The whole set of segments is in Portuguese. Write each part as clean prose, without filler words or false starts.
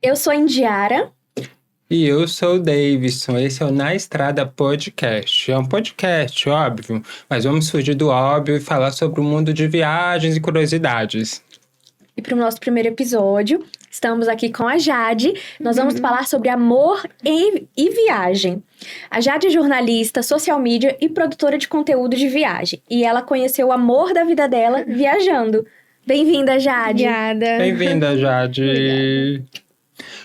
Eu sou a Indiara. E eu sou o Davidson, esse é o Na Estrada Podcast. É um podcast, óbvio, mas vamos fugir do óbvio e falar sobre o mundo de viagens e curiosidades. E para o nosso primeiro episódio, estamos aqui com a Jade. Nós vamos falar sobre amor e viagem. A Jade é jornalista, social media e produtora de conteúdo de viagem. E ela conheceu o amor da vida dela viajando. Bem-vinda, Jade. Obrigada. Bem-vinda, Jade. Obrigada.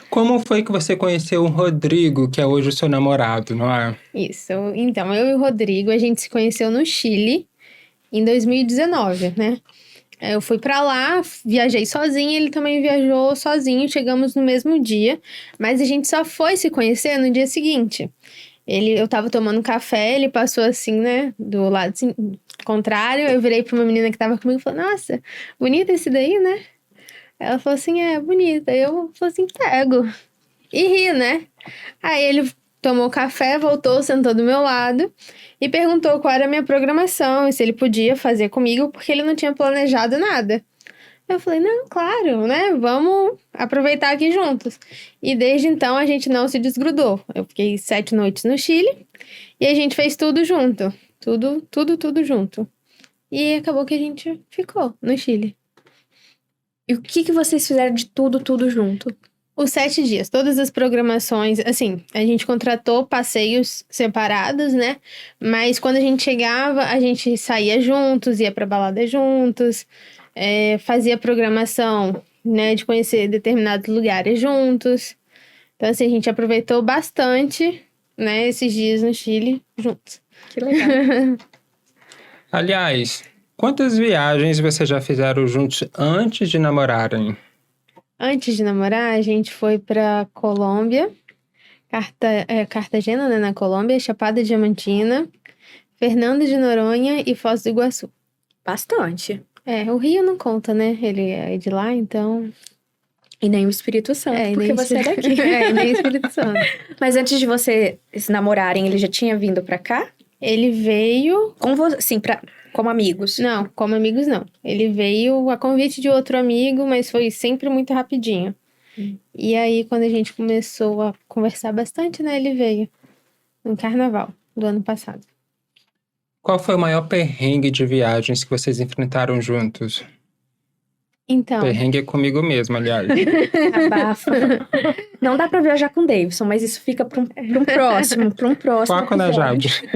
Como foi que você conheceu o Rodrigo, que é hoje o seu namorado, não é? Isso. Então, eu e o Rodrigo, a gente se conheceu no Chile em 2019, né? Eu fui pra lá, viajei sozinha, ele também viajou sozinho, chegamos no mesmo dia, mas a gente só foi se conhecer no dia seguinte. Eu tava tomando café, ele passou assim, né, do lado assim, contrário, eu virei pra uma menina que tava comigo e falei, nossa, bonito esse daí, né? Ela falou assim, é, bonita. Eu falei assim, pego. E ri, né? Aí ele tomou café, voltou, sentou do meu lado e perguntou qual era a minha programação e se ele podia fazer comigo, porque ele não tinha planejado nada. Eu falei, não, claro, né? Vamos aproveitar aqui juntos. E desde então a gente não se desgrudou. Eu fiquei 7 noites no Chile e a gente fez tudo junto. Tudo junto. E acabou que a gente ficou no Chile. E o que vocês fizeram de tudo junto? Os 7 dias, todas as programações, assim, a gente contratou passeios separados, né? Mas quando a gente chegava, a gente saía juntos, ia pra balada juntos, fazia programação, né, de conhecer determinados lugares juntos. Então, assim, a gente aproveitou bastante, né, esses dias no Chile juntos. Que legal. Aliás, quantas viagens vocês já fizeram juntos antes de namorarem? Antes de namorar, a gente foi pra Colômbia, Cartagena, né, na Colômbia, Chapada Diamantina, Fernando de Noronha e Foz do Iguaçu. Bastante. O Rio não conta, né? Ele é de lá, então... E nem o Espírito Santo, e porque nem você é daqui. e nem o Espírito Santo. Mas antes de vocês se namorarem, ele já tinha vindo pra cá? Ele veio... Com você, sim, como amigos? Não, como amigos não. Ele veio a convite de outro amigo, mas foi sempre muito rapidinho. E aí, quando a gente começou a conversar bastante, né? Ele veio no carnaval do ano passado. Qual foi o maior perrengue de viagens que vocês enfrentaram juntos? Então... Perrengue é comigo mesmo, aliás. Abafa. Não dá pra viajar com o Davidson, mas isso fica pra um próximo Foco na episódio. Jade.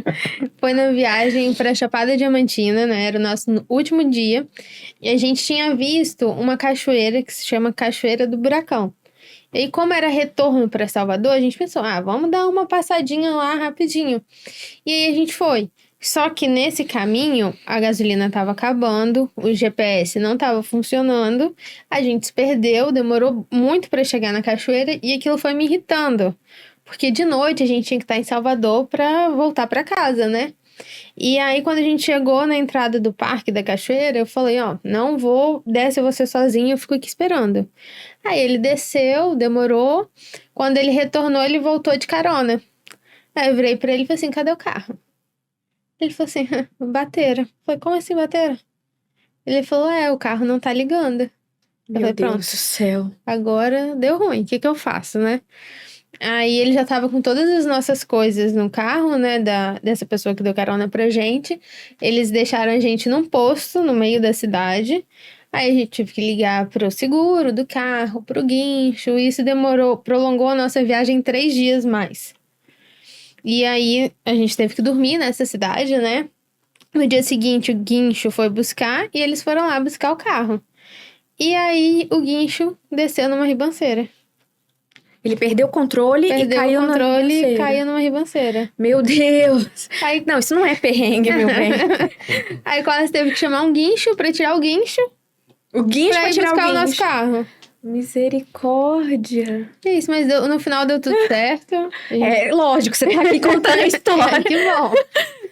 Foi na viagem pra Chapada Diamantina, né? Era o nosso último dia. E a gente tinha visto uma cachoeira que se chama Cachoeira do Buracão. E aí, como era retorno pra Salvador, a gente pensou, vamos dar uma passadinha lá rapidinho. E aí a gente foi. Só que nesse caminho, a gasolina estava acabando, o GPS não estava funcionando, a gente se perdeu, demorou muito para chegar na cachoeira e aquilo foi me irritando. Porque de noite a gente tinha que estar em Salvador para voltar para casa, né? E aí, quando a gente chegou na entrada do parque da cachoeira, eu falei, não vou, desce você sozinho, eu fico aqui esperando. Aí ele desceu, demorou, quando ele retornou, ele voltou de carona. Aí eu virei pra ele e falei assim, cadê o carro? Ele falou assim, bateram. Eu falei, como assim bateram? Ele falou, o carro não tá ligando. Eu Meu falei, Deus pronto, do céu. agora deu ruim, o que eu faço, né? Aí ele já tava com todas as nossas coisas no carro, né, dessa pessoa que deu carona pra gente. Eles deixaram a gente num posto no meio da cidade. Aí a gente teve que ligar pro seguro do carro, pro guincho. E isso prolongou a nossa viagem 3 dias mais. E aí, a gente teve que dormir nessa cidade, né? No dia seguinte, o guincho foi buscar e eles foram lá buscar o carro. E aí, o guincho desceu numa ribanceira. Ele perdeu o controle e caiu na ribanceira. E caiu numa ribanceira. Meu Deus! Aí... Não, isso não é perrengue, meu bem. Aí, quase teve que chamar um guincho pra tirar o guincho. O guincho pra tirar buscar o nosso carro. Misericórdia. É isso, mas no final deu tudo certo. Lógico, você tá aqui contando a história. Que bom.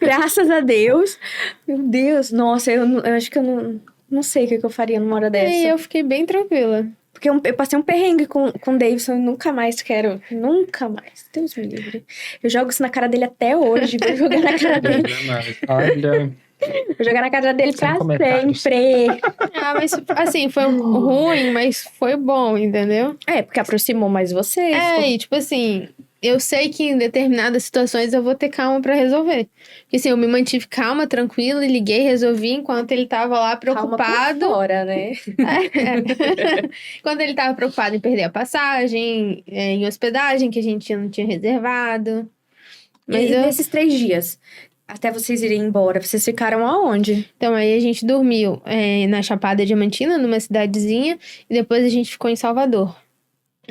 Graças a Deus. Meu Deus, nossa, eu acho que eu não sei o que eu faria numa hora dessa. E eu fiquei bem tranquila. Porque eu passei um perrengue com o Davidson e nunca mais quero. Nunca mais. Deus me livre. Eu jogo isso na cara dele até hoje. Vou jogar na cara dele. Olha... Vou jogar na cara dele Sem pra comentários. sempre. Mas assim, foi ruim, mas foi bom, entendeu? É, porque aproximou mais vocês. E tipo assim, eu sei que em determinadas situações eu vou ter calma pra resolver. Porque assim, eu me mantive calma, tranquila, liguei, resolvi enquanto ele tava lá Calma por preocupado. fora, né? Quando ele tava preocupado em perder a passagem, em hospedagem que a gente não tinha reservado. Mas E nesses 3 dias, até vocês irem embora, vocês ficaram aonde? Então aí a gente dormiu na Chapada Diamantina, numa cidadezinha, e depois a gente ficou em Salvador.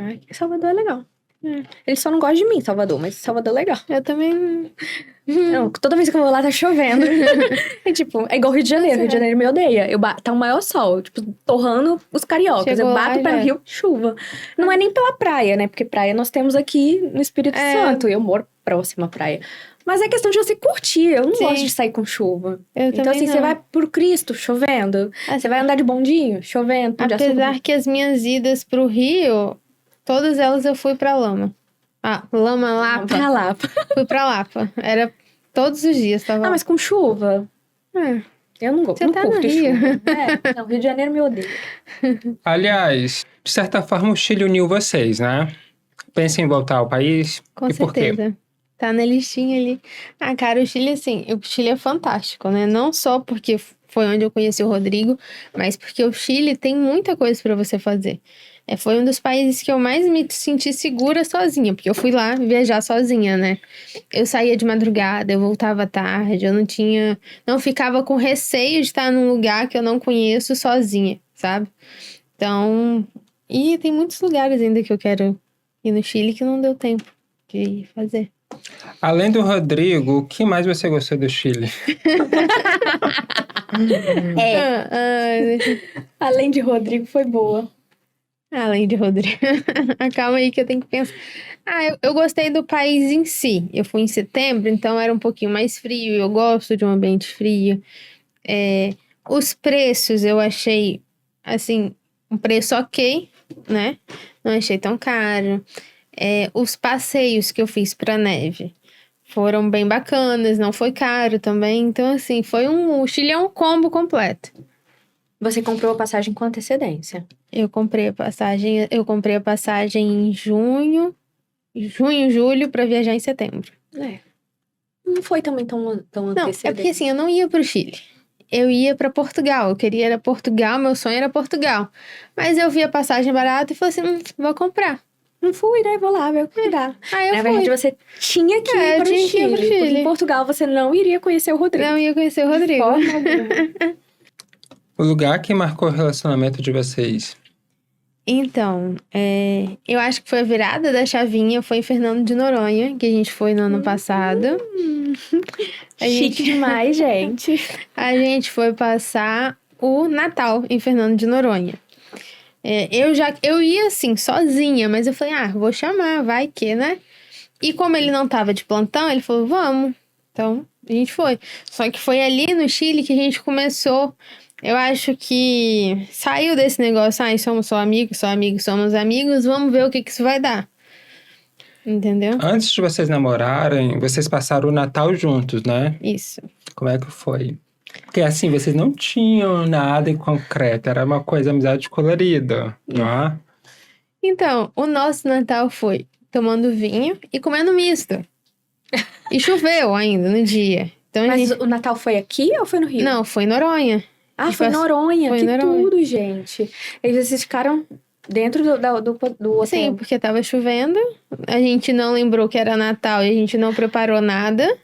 Ai, Salvador é legal. Ele só não gosta de mim, Salvador, mas Salvador é legal. Eu também. Não, toda vez que eu vou lá tá chovendo. É tipo, é igual Rio de Janeiro. Rio de Janeiro me odeia. Tá o maior sol, tipo, torrando os cariocas. Chegou eu lá, bato para já o Rio, chuva. Não é nem pela praia, né? Porque praia nós temos aqui no Espírito Santo. E eu moro próxima à praia. Mas é questão de você curtir. Eu não Sim. gosto de sair com chuva. Eu Então, também assim, não. você vai por Cristo, chovendo. Você vai andar de bondinho, chovendo. Pão de açúcar. Apesar que as minhas idas pro Rio, todas elas eu fui pra Lama. Lapa. Pra lá. Fui pra Lapa. Era todos os dias, tava Ah, lá. mas com chuva? É. Eu não gosto. Você Não tá no curto Rio. chuva. Não, Rio de Janeiro me odeia. Aliás, de certa forma, o Chile uniu vocês, né? Pensem em voltar ao país? Com E por quê? certeza. Tá na listinha ali. Ah, cara, o Chile, assim, o Chile é fantástico, né? Não só porque foi onde eu conheci o Rodrigo, mas porque o Chile tem muita coisa pra você fazer. Foi um dos países que eu mais me senti segura sozinha, porque eu fui lá viajar sozinha, né? Eu saía de madrugada, eu voltava tarde, eu não ficava com receio de estar num lugar que eu não conheço sozinha, sabe? Então, e tem muitos lugares ainda que eu quero ir no Chile que não deu tempo de fazer. Além do Rodrigo, o que mais você gostou do Chile? Além de Rodrigo, foi boa. Além de Rodrigo. Calma aí que eu tenho que pensar. Eu gostei do país em si. Eu fui em setembro, então era um pouquinho mais frio. Eu gosto de um ambiente frio. Os preços eu achei, assim, um preço ok, né? Não achei tão caro. Os passeios que eu fiz pra neve foram bem bacanas, não foi caro também. Então, assim, o Chile é um combo completo. Você comprou a passagem com antecedência? Eu comprei a passagem em junho, julho, pra viajar em setembro. Não foi também tão Não, antecedente. é porque assim, eu não ia pro Chile. Eu ia pra Portugal. Eu queria ir a Portugal, meu sonho era Portugal. Mas eu vi a passagem barata e falei assim, vou comprar. Não fui, né? Vou lá, vou cuidar. Aí eu Na fui. verdade, você tinha que ir para o tinha que ir Chile. pro Porque Chile. em Portugal você não iria conhecer o Rodrigo. Não ia conhecer o De Rodrigo. forma alguma. O lugar que marcou o relacionamento de vocês? Então, eu acho que foi a virada da chavinha, foi em Fernando de Noronha, que a gente foi no ano passado. Chique demais, gente. A gente foi passar o Natal em Fernando de Noronha. Eu ia assim, sozinha, mas eu falei, vou chamar, vai que, né? E como ele não tava de plantão, ele falou, vamos. Então, a gente foi. Só que foi ali no Chile que a gente começou. Eu acho que saiu desse negócio, somos só amigos, somos amigos, vamos ver o que isso vai dar. Entendeu? Antes de vocês namorarem, vocês passaram o Natal juntos, né? Isso. Como é que foi? Porque assim, vocês não tinham nada em concreto, era uma coisa, amizade colorida, não é? Então, o nosso Natal foi tomando vinho e comendo misto. E choveu ainda no dia. Então, Mas o Natal foi aqui ou foi no Rio? Não, foi em Noronha. Foi em Noronha. Foi em Que Noronha. tudo, gente. E vocês ficaram dentro do hotel. Sim, porque tava chovendo. A gente não lembrou que era Natal e a gente não preparou nada.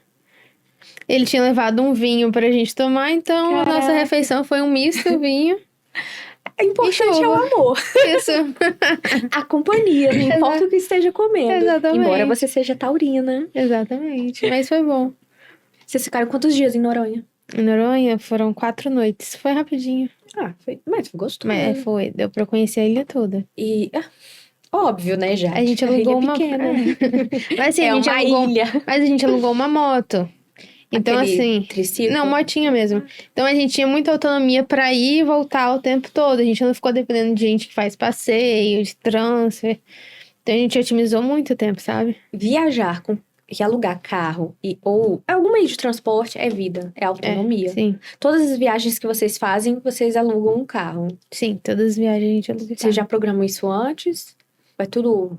Ele tinha levado um vinho pra gente tomar, então a nossa refeição foi um misto, vinho. O importante é o amor. Isso. A companhia, não importa o que esteja comendo. Exatamente. Embora você seja taurina. Exatamente. Mas foi bom. Vocês ficaram quantos dias em Noronha? Em Noronha foram 4 noites. Foi rapidinho. Mas foi gostoso. Mas foi, deu pra conhecer a ilha toda. E, óbvio, né, já. A gente alugou uma... pequena. Mas assim, a gente uma alugou... ilha. Mas a gente alugou uma moto. Então, Aquele assim... triciclo? Não, motinha mesmo. Então, a gente tinha muita autonomia pra ir e voltar o tempo todo. A gente não ficou dependendo de gente que faz passeio, de transfer. Então, a gente otimizou muito tempo, sabe? Viajar com que alugar carro ou algum meio de transporte é vida, é autonomia. Sim, Todas as viagens que vocês fazem, vocês alugam um carro. sim, todas as viagens a gente aluga. Vocês já programam isso antes? Vai tudo...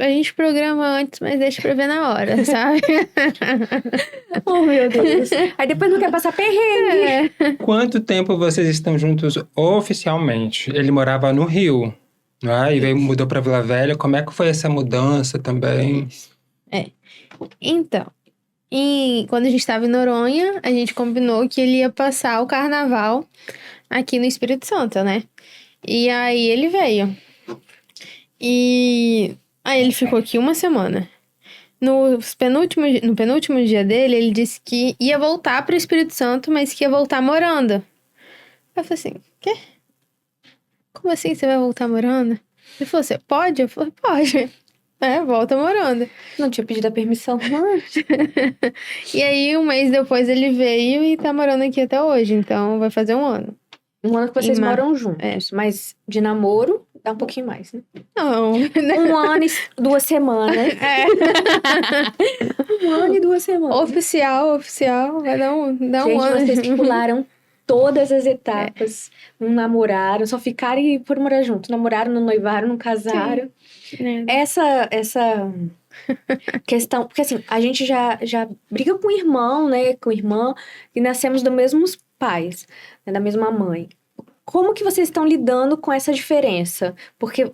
A gente programa antes, mas deixa pra ver na hora, sabe? Oh, meu Deus. Aí depois não quer passar perrengue. Quanto tempo vocês estão juntos oficialmente? Ele morava no Rio, né? E mudou para Vila Velha. Como é que foi essa mudança também? Então, quando a gente estava em Noronha, a gente combinou que ele ia passar o carnaval aqui no Espírito Santo, né? E aí ele veio. E aí ele ficou aqui uma semana. No penúltimo dia dele, ele disse que ia voltar para o Espírito Santo, mas que ia voltar morando. Eu falei assim, quê? Como assim você vai voltar morando? Ele falou, você pode? Eu falei, pode. Volta morando. Não tinha pedido a permissão antes. E aí, um mês depois, ele veio e tá morando aqui até hoje. Então, vai fazer um ano. Um ano que vocês Em mar- moram juntos. Mas de namoro, dá um pouquinho mais, né? Não. 1 ano e 2 semanas. É. 1 ano e 2 semanas. Oficial. Vai dar um Gente, ano. vocês pularam todas as etapas. Não namoraram, só ficaram e foram morar junto. Namoraram, não noivaram, não casaram. Essa questão... Porque assim, a gente já briga com o irmão, né? Com irmã. E nascemos dos mesmos pais, né, da mesma mãe. Como que vocês estão lidando com essa diferença? Porque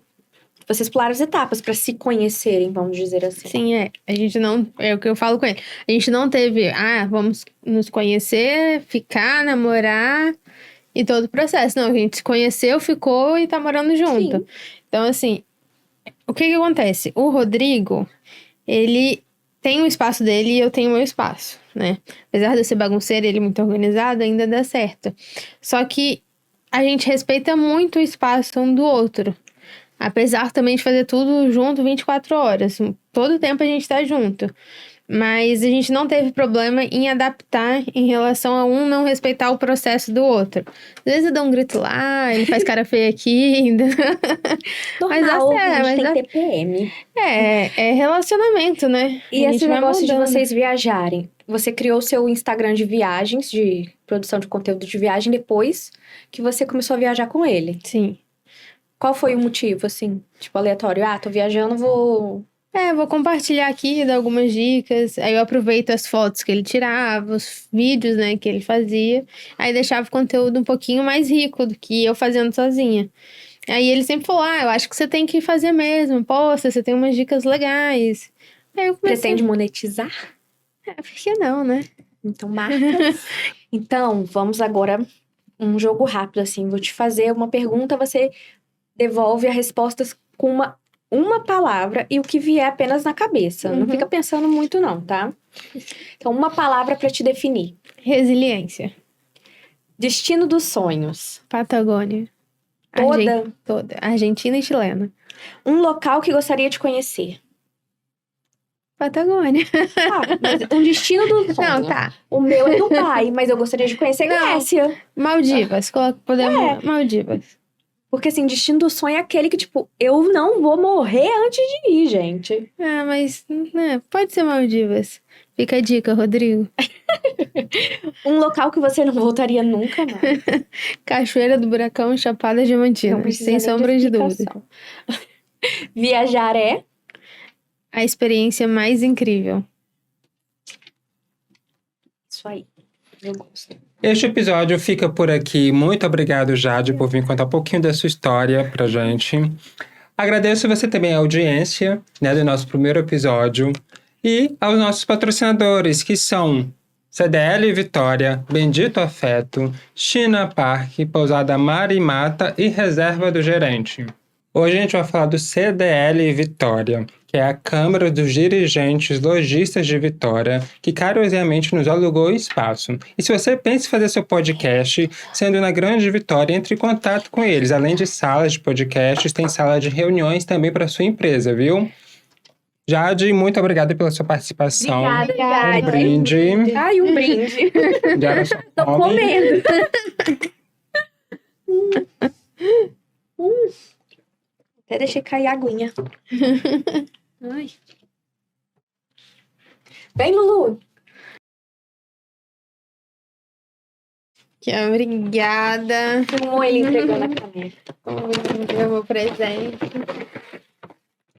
vocês pularam as etapas para se conhecerem, vamos dizer assim. Sim, a gente não... É o que eu falo com ele. A gente não teve... vamos nos conhecer, ficar, namorar e todo o processo. Não, a gente se conheceu, ficou e tá morando junto. Sim. Então, assim... O que acontece? O Rodrigo, ele tem o espaço dele e eu tenho o meu espaço, né? Apesar de eu ser bagunceira e ele muito organizado, ainda dá certo. Só que a gente respeita muito o espaço um do outro. Apesar também de fazer tudo junto 24 horas. Todo tempo a gente tá junto. Mas a gente não teve problema em adaptar em relação a um não respeitar o processo do outro. Às vezes eu dou um grito lá, ele faz cara feia aqui ainda. Normal, Mas a gente tem TPM. É relacionamento, né? E A esse gente vai negócio de mudando. vocês viajarem. Você criou o seu Instagram de viagens, de produção de conteúdo de viagem, depois que você começou a viajar com ele. Sim. Qual foi o motivo, assim? Tipo, aleatório. Tô viajando, vou... Vou compartilhar aqui, dar algumas dicas. Aí eu aproveito as fotos que ele tirava, os vídeos, né, que ele fazia. Aí deixava o conteúdo um pouquinho mais rico do que eu fazendo sozinha. Aí ele sempre falou, eu acho que você tem que fazer mesmo. Poxa, você tem umas dicas legais. Aí eu comecei... Pretende monetizar? Por que não, né? Então, marca. Então, vamos agora um jogo rápido, assim. Vou te fazer uma pergunta, você devolve a resposta com uma palavra e o que vier apenas na cabeça. Não fica pensando muito, não, tá? Então, uma palavra para te definir. Resiliência. Destino dos sonhos. Patagônia. Toda. Argentina e chilena. Um local que gostaria de conhecer. Patagônia. Mas um destino dos sonhos. Não, tá. O meu é Dubai, mas eu gostaria de conhecer Grécia. Maldivas. Podemos... Maldivas. Porque, assim, destino do sonho é aquele que, tipo, eu não vou morrer antes de ir, gente. Mas pode ser Maldivas. Fica a dica, Rodrigo. Um local que você não voltaria nunca mais. Cachoeira do Buracão, Chapada Diamantina. Sem sombra de dúvida. Viajar é? A experiência mais incrível. Isso aí. Eu gosto. Este episódio fica por aqui. Muito obrigado, Jade, por vir contar um pouquinho da sua história pra gente. Agradeço você também a audiência, né, do nosso primeiro episódio. E aos nossos patrocinadores, que são CDL Vitória, Bendito Afeto, China Park, Pousada Marimata e Reserva do Gerente. Hoje a gente vai falar do CDL Vitória, que é a Câmara dos Dirigentes Lojistas de Vitória, que carinhosamente nos alugou o espaço. E se você pensa em fazer seu podcast, sendo na Grande Vitória, entre em contato com eles. Além de salas de podcasts, tem sala de reuniões também para sua empresa, viu? Jade, muito obrigada pela sua participação. Obrigada, Jade. Um brinde. Ai, um brinde. Já só Tô come. comendo. Até deixei cair a aguinha. Ai. Vem, Lulu! Que obrigada. Ele entregou na câmera. Meu presente.